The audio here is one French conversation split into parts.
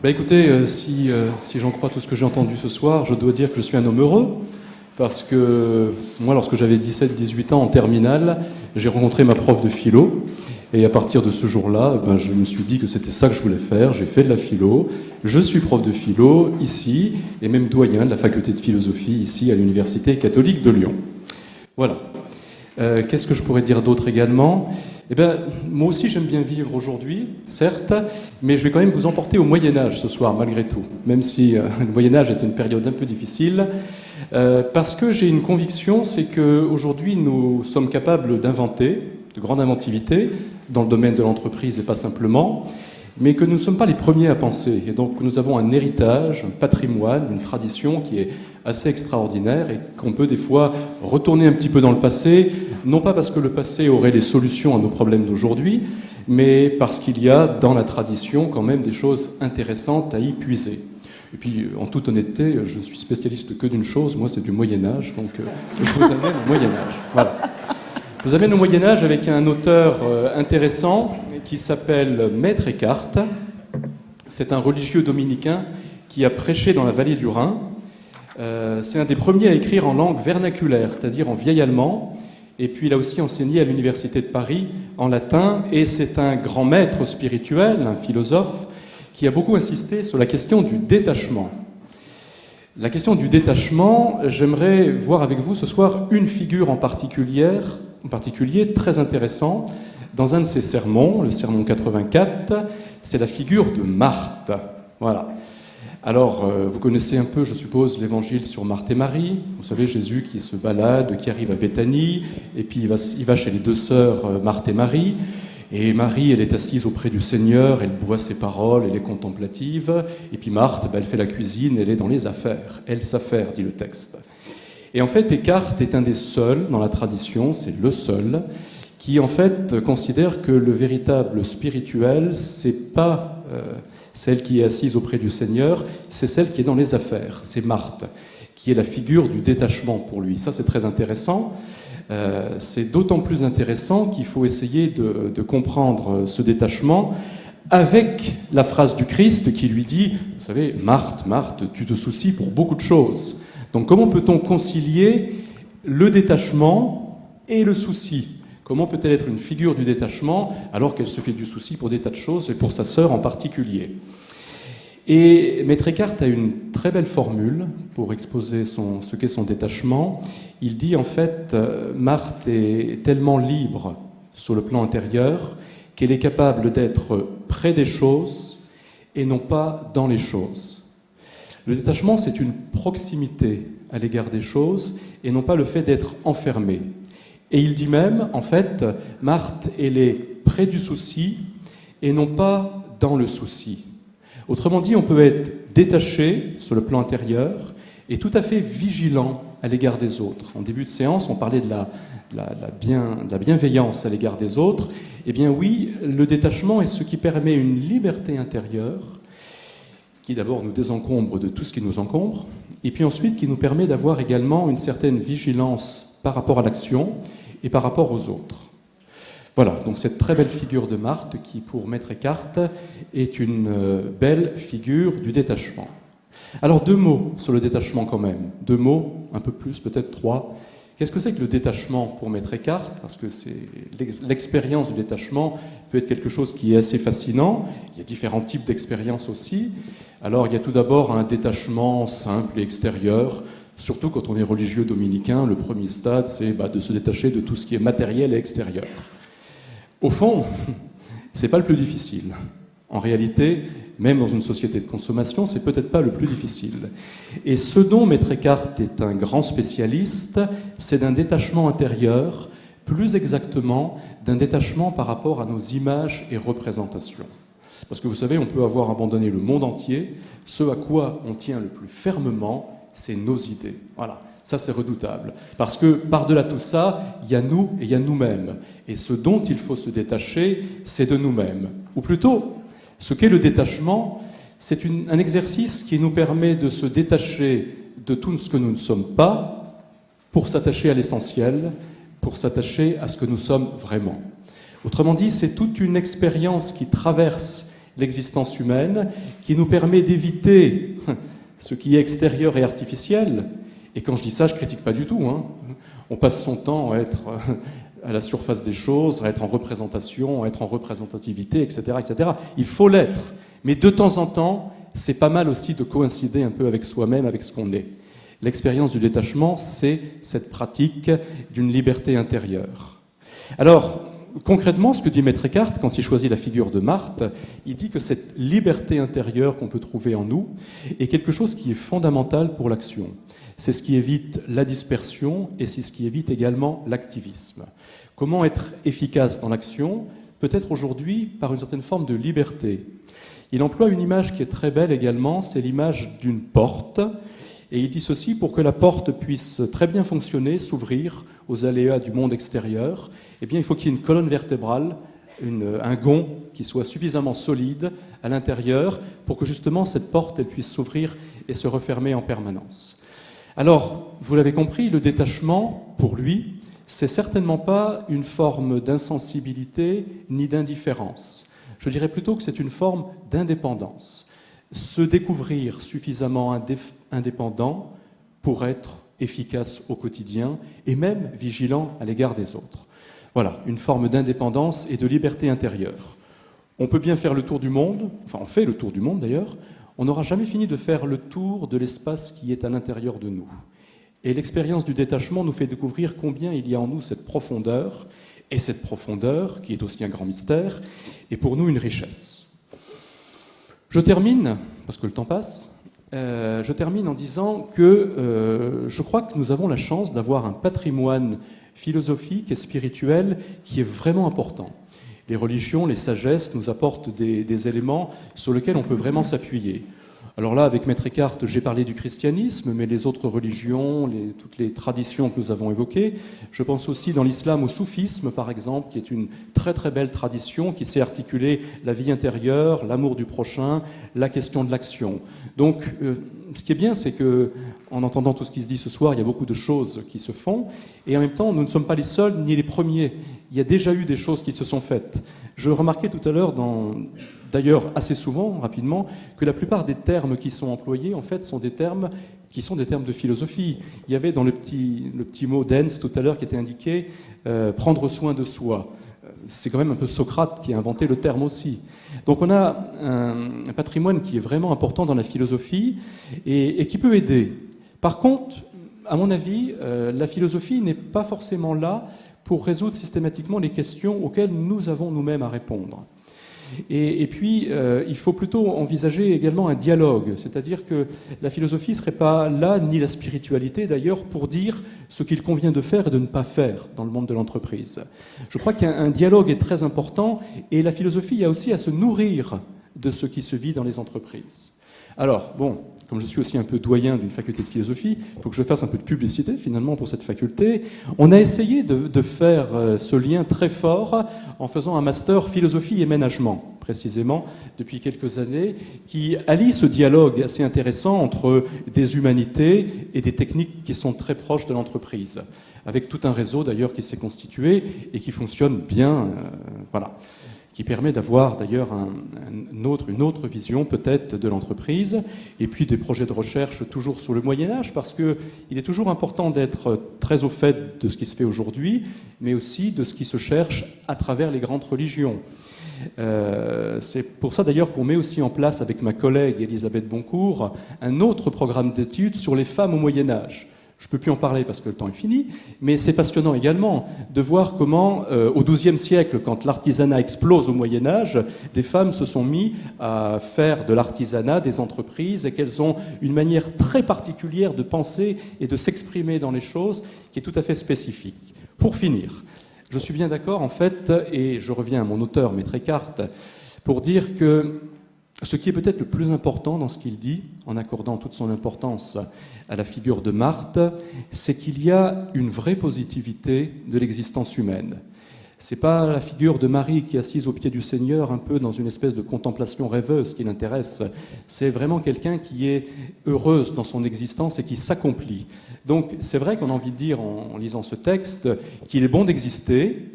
Écoutez, si j'en crois tout ce que j'ai entendu ce soir, je dois dire que je suis un homme heureux, parce que moi, lorsque j'avais 17-18 ans en terminale, j'ai rencontré ma prof de philo, et à partir de ce jour-là, je me suis dit que c'était ça que je voulais faire. J'ai fait de la philo, je suis prof de philo ici, et même doyen de la faculté de philosophie ici à l'Université catholique de Lyon. Voilà. Qu'est-ce que je pourrais dire d'autre également ? Moi aussi j'aime bien vivre aujourd'hui, certes, mais je vais quand même vous emporter au Moyen-Âge ce soir, malgré tout, même si le Moyen-Âge est une période un peu difficile, parce que j'ai une conviction, c'est qu'aujourd'hui nous sommes capables d'inventer, de grande inventivité, dans le domaine de l'entreprise et pas simplement, mais que nous ne sommes pas les premiers à penser. Et donc nous avons un héritage, un patrimoine, une tradition qui est assez extraordinaire et qu'on peut des fois retourner un petit peu dans le passé, non pas parce que le passé aurait les solutions à nos problèmes d'aujourd'hui, mais parce qu'il y a dans la tradition quand même des choses intéressantes à y puiser. Et puis, en toute honnêteté, je ne suis spécialiste que d'une chose, moi c'est du Moyen-Âge, donc je vous amène au Moyen-Âge. Voilà. Je vous amène au Moyen-Âge avec un auteur intéressant qui s'appelle Maître Eckhart. C'est un religieux dominicain qui a prêché dans la vallée du Rhin. C'est un des premiers à écrire en langue vernaculaire, c'est-à-dire en vieil allemand. Et puis il a aussi enseigné à l'Université de Paris en latin. Et c'est un grand maître spirituel, un philosophe, qui a beaucoup insisté sur la question du détachement. La question du détachement, j'aimerais voir avec vous ce soir une figure en particulier très intéressant dans un de ses sermons, le sermon 84, c'est la figure de Marthe. Voilà. Alors, vous connaissez un peu, je suppose, l'évangile sur Marthe et Marie. Vous savez, Jésus qui se balade, qui arrive à Béthanie, et puis il va chez les deux sœurs, Marthe et Marie. Et Marie, elle est assise auprès du Seigneur, elle boit ses paroles, elle est contemplative. Et puis Marthe, elle fait la cuisine, elle est dans les affaires. Elle s'affaire, dit le texte. Et en fait, Eckhart est un des seuls dans la tradition, c'est le seul, qui en fait considère que le véritable spirituel, c'est pas celle qui est assise auprès du Seigneur, c'est celle qui est dans les affaires, c'est Marthe, qui est la figure du détachement pour lui. Ça, c'est très intéressant. C'est d'autant plus intéressant qu'il faut essayer de comprendre ce détachement avec la phrase du Christ qui lui dit, vous savez, Marthe, Marthe, tu te soucies pour beaucoup de choses. Donc comment peut-on concilier le détachement et le souci ? Comment peut-elle être une figure du détachement alors qu'elle se fait du souci pour des tas de choses et pour sa sœur en particulier ? Et Maître Eckhart a une très belle formule pour exposer ce qu'est son détachement. Il dit en fait, Marthe est tellement libre sur le plan intérieur qu'elle est capable d'être près des choses et non pas dans les choses. Le détachement, c'est une proximité à l'égard des choses et non pas le fait d'être enfermé. Et il dit même, en fait, Marthe, elle est près du souci et non pas dans le souci. Autrement dit, on peut être détaché sur le plan intérieur et tout à fait vigilant à l'égard des autres. En début de séance, on parlait de la bienveillance à l'égard des autres. Eh bien oui, le détachement est ce qui permet une liberté intérieure qui d'abord nous désencombre de tout ce qui nous encombre, et puis ensuite qui nous permet d'avoir également une certaine vigilance par rapport à l'action et par rapport aux autres. Voilà, donc cette très belle figure de Marthe qui, pour Maître Eckhart, est une belle figure du détachement. Alors 2 mots sur le détachement quand même, 2 mots, un peu plus, peut-être 3. Qu'est-ce que c'est que le détachement pour Maître Eckhart ? Parce que l'expérience du détachement peut être quelque chose qui est assez fascinant. Il y a différents types d'expériences aussi. Alors il y a tout d'abord un détachement simple et extérieur. Surtout quand on est religieux dominicain, le premier stade, c'est de se détacher de tout ce qui est matériel et extérieur. Au fond, c'est pas le plus difficile. En réalité, même dans une société de consommation, c'est peut-être pas le plus difficile. Et ce dont Maître Eckhart est un grand spécialiste, c'est d'un détachement intérieur, plus exactement d'un détachement par rapport à nos images et représentations. Parce que vous savez, on peut avoir abandonné le monde entier, ce à quoi on tient le plus fermement, c'est nos idées. Voilà, ça c'est redoutable. Parce que par-delà tout ça, il y a nous et il y a nous-mêmes. Et ce dont il faut se détacher, c'est de nous-mêmes. Ou plutôt, ce qu'est le détachement, c'est un exercice qui nous permet de se détacher de tout ce que nous ne sommes pas pour s'attacher à l'essentiel, pour s'attacher à ce que nous sommes vraiment. Autrement dit, c'est toute une expérience qui traverse l'existence humaine, qui nous permet d'éviter ce qui est extérieur et artificiel. Et quand je dis ça, je ne critique pas du tout. On passe son temps à être à la surface des choses, à être en représentation, à être en représentativité, etc., etc. Il faut l'être. Mais de temps en temps, c'est pas mal aussi de coïncider un peu avec soi-même, avec ce qu'on est. L'expérience du détachement, c'est cette pratique d'une liberté intérieure. Alors, concrètement, ce que dit Maître Eckhart, quand il choisit la figure de Marthe, il dit que cette liberté intérieure qu'on peut trouver en nous est quelque chose qui est fondamental pour l'action. C'est ce qui évite la dispersion et c'est ce qui évite également l'activisme. Comment être efficace dans l'action? Peut-être aujourd'hui par une certaine forme de liberté. Il emploie une image qui est très belle également, c'est l'image d'une porte. Et il dit ceci: pour que la porte puisse très bien fonctionner, s'ouvrir aux aléas du monde extérieur, eh bien, il faut qu'il y ait une colonne vertébrale, un gonds qui soit suffisamment solide à l'intérieur pour que justement cette porte elle puisse s'ouvrir et se refermer en permanence. Alors, vous l'avez compris, le détachement, pour lui, c'est certainement pas une forme d'insensibilité ni d'indifférence. Je dirais plutôt que c'est une forme d'indépendance. Se découvrir suffisamment indépendant pour être efficace au quotidien et même vigilant à l'égard des autres. Voilà, une forme d'indépendance et de liberté intérieure. On peut bien faire le tour du monde, enfin on fait le tour du monde d'ailleurs, on n'aura jamais fini de faire le tour de l'espace qui est à l'intérieur de nous. Et l'expérience du détachement nous fait découvrir combien il y a en nous cette profondeur, et cette profondeur, qui est aussi un grand mystère, est pour nous une richesse. Je termine, parce que le temps passe, je termine en disant que je crois que nous avons la chance d'avoir un patrimoine philosophique et spirituel qui est vraiment important. Les religions, les sagesses nous apportent des éléments sur lesquels on peut vraiment s'appuyer. Alors là, avec Maître Eckhart, j'ai parlé du christianisme, mais les autres religions, toutes les traditions que nous avons évoquées, je pense aussi dans l'islam au soufisme, par exemple, qui est une très très belle tradition qui sait articuler la vie intérieure, l'amour du prochain, la question de l'action. Donc, ce qui est bien, c'est que, en entendant tout ce qui se dit ce soir, il y a beaucoup de choses qui se font, et en même temps, nous ne sommes pas les seuls ni les premiers. Il y a déjà eu des choses qui se sont faites. Je remarquais tout à l'heure, d'ailleurs assez souvent, rapidement, que la plupart des termes qui sont employés, en fait, sont des termes qui sont des termes de philosophie. Il y avait dans le petit mot dense tout à l'heure qui était indiqué prendre soin de soi. C'est quand même un peu Socrate qui a inventé le terme aussi. Donc on a un patrimoine qui est vraiment important dans la philosophie et qui peut aider. Par contre, à mon avis, la philosophie n'est pas forcément là pour résoudre systématiquement les questions auxquelles nous avons nous-mêmes à répondre. Et puis, il faut plutôt envisager également un dialogue, c'est-à-dire que la philosophie ne serait pas là, ni la spiritualité d'ailleurs, pour dire ce qu'il convient de faire et de ne pas faire dans le monde de l'entreprise. Je crois qu'un dialogue est très important, et la philosophie a aussi à se nourrir de ce qui se vit dans les entreprises. Alors, bon, comme je suis aussi un peu doyen d'une faculté de philosophie, il faut que je fasse un peu de publicité finalement pour cette faculté. On a essayé de faire ce lien très fort en faisant un master philosophie et management, précisément, depuis quelques années, qui allie ce dialogue assez intéressant entre des humanités et des techniques qui sont très proches de l'entreprise, avec tout un réseau d'ailleurs qui s'est constitué et qui fonctionne bien, voilà, qui permet d'avoir d'ailleurs une autre vision peut-être de l'entreprise, et puis des projets de recherche toujours sur le Moyen-Âge, parce qu'il est toujours important d'être très au fait de ce qui se fait aujourd'hui, mais aussi de ce qui se cherche à travers les grandes religions. C'est pour ça d'ailleurs qu'on met aussi en place avec ma collègue Elisabeth Boncourt un autre programme d'études sur les femmes au Moyen-Âge. Je ne peux plus en parler parce que le temps est fini, mais c'est passionnant également de voir comment, au XIIe siècle, quand l'artisanat explose au Moyen-Âge, des femmes se sont mises à faire de l'artisanat des entreprises et qu'elles ont une manière très particulière de penser et de s'exprimer dans les choses qui est tout à fait spécifique. Pour finir, je suis bien d'accord en fait, et je reviens à mon auteur, Maître Eckhart, pour dire que ce qui est peut-être le plus important dans ce qu'il dit, en accordant toute son importance à la figure de Marthe, c'est qu'il y a une vraie positivité de l'existence humaine. C'est pas la figure de Marie qui est assise au pied du Seigneur, un peu dans une espèce de contemplation rêveuse qui l'intéresse. C'est vraiment quelqu'un qui est heureuse dans son existence et qui s'accomplit. Donc c'est vrai qu'on a envie de dire, en lisant ce texte, qu'il est bon d'exister,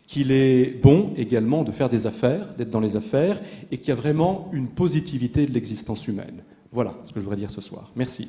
qu'il est bon également de faire des affaires, d'être dans les affaires, et qu'il y a vraiment une positivité de l'existence humaine. Voilà ce que je voudrais dire ce soir. Merci.